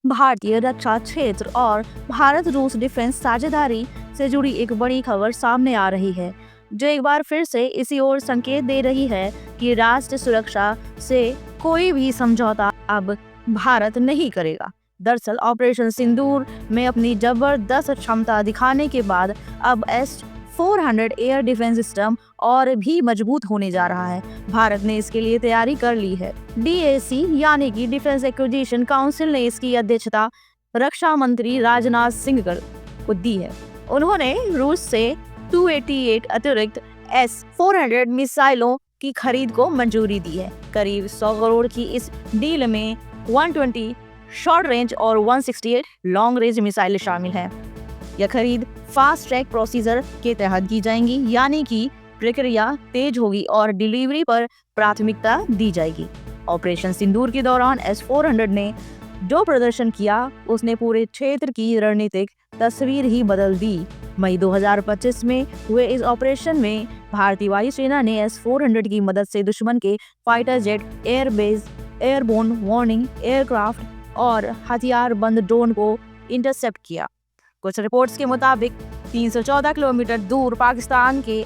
भारतीय रक्षा क्षेत्र और भारत रूस डिफेंस साझेदारी से जुड़ी एक बड़ी खबर सामने आ रही है, जो एक बार फिर से इसी ओर संकेत दे रही है कि राष्ट्रीय सुरक्षा से कोई भी समझौता अब भारत नहीं करेगा। दरअसल ऑपरेशन सिंदूर में अपनी जबरदस्त क्षमता दिखाने के बाद अब S-400 एयर डिफेंस सिस्टम और भी मजबूत होने जा रहा है। भारत ने इसके लिए तैयारी कर ली है। DAC यानी कि डिफेंस एक्विजिशन काउंसिल ने इसकी अध्यक्षता रक्षा मंत्री राजनाथ सिंह को दी है। उन्होंने रूस से 288 अतिरिक्त S-400 मिसाइलों की खरीद को मंजूरी दी है। करीब 100 करोड़ की इस डील में 120 शॉर्ट रेंज और 168 लॉन्ग रेंज मिसाइलें शामिल हैं। यह खरीद फास्ट ट्रैक प्रोसीजर के तहत की जाएंगी, यानी कि प्रक्रिया तेज होगी और डिलीवरी पर प्राथमिकता दी जाएगी। ऑपरेशन सिंदूर के दौरान S-400 ने जो प्रदर्शन किया, उसने पूरे क्षेत्र की रणनीतिक तस्वीर ही बदल दी। मई 2025 में हुए इस ऑपरेशन में भारतीय वायुसेना ने S-400 की मदद से दुश्मन के fighter jet, airbase, airborne warning aircraft और हथियारबंद ड्रोन को इंटरसेप्ट किया। कुछ रिपोर्ट्स के मुताबिक 314 किलोमीटर दूर पाकिस्तान के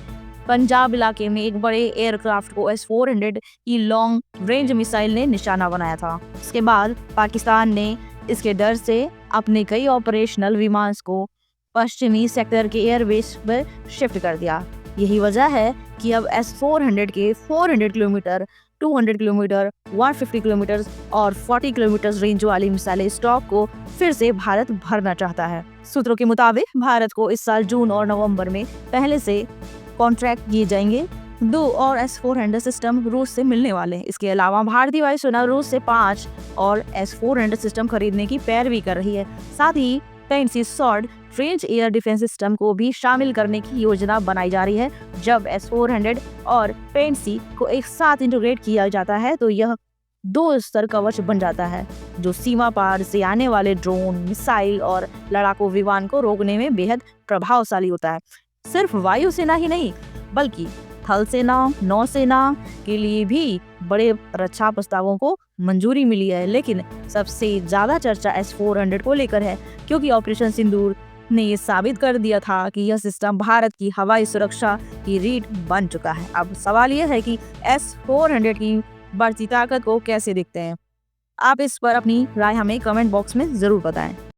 पंजाब इलाके में एक बड़े एयरक्राफ्ट को S-400 की लॉन्ग रेंज मिसाइल ने निशाना बनाया था। इसके बाद पाकिस्तान ने इसके डर से अपने कई ऑपरेशनल विमान को पश्चिमी सेक्टर के एयरबेस पर शिफ्ट कर दिया। यही वजह है कि अब S-400 के 400 किलोमीटर, 200 किलोमीटर, 150 किलोमीटर और 40 किलोमीटर रेंज वाली मिसाइलें स्टॉक को फिर से भारत भरना चाहता है। सूत्रों के मुताबिक भारत को इस साल जून और नवंबर में पहले से कॉन्ट्रैक्ट किए जाएंगे। 2 और S-400 सिस्टम रूस से मिलने वाले हैं। इसके अलावा भारतीय वायुसेना रूस से 5 और S-400 सिस्टम खरीदने की पैरवी कर रही है। साथ ही Pantsir short range air defence system को भी शामिल करने की योजना बनाई जा रही है। जब S-400 और पेंसी को एक साथ इंटीग्रेट किया जाता है तो यह 2 स्तर कवच बन जाता है, जो सीमा पार से आने वाले ड्रोन, मिसाइल और लड़ाकू विमान को रोकने में बेहद प्रभावशाली होता है। सिर्फ वायुसेना ही नहीं, बल्कि थल सेना, नौसेना के लिए भी बड़े रक्षा प्रस्तावों को मंजूरी मिली है। लेकिन सबसे ज्यादा चर्चा S-400 को लेकर है, क्योंकि ऑपरेशन सिंदूर ने ये साबित कर दिया था कि यह सिस्टम भारत की हवाई सुरक्षा की रीढ़ बन चुका है। अब सवाल यह है कि S-400 की बढ़ती ताकत को कैसे देखते हैं। आप इस पर अपनी राय हमें कमेंट बॉक्स में जरूर बताएं।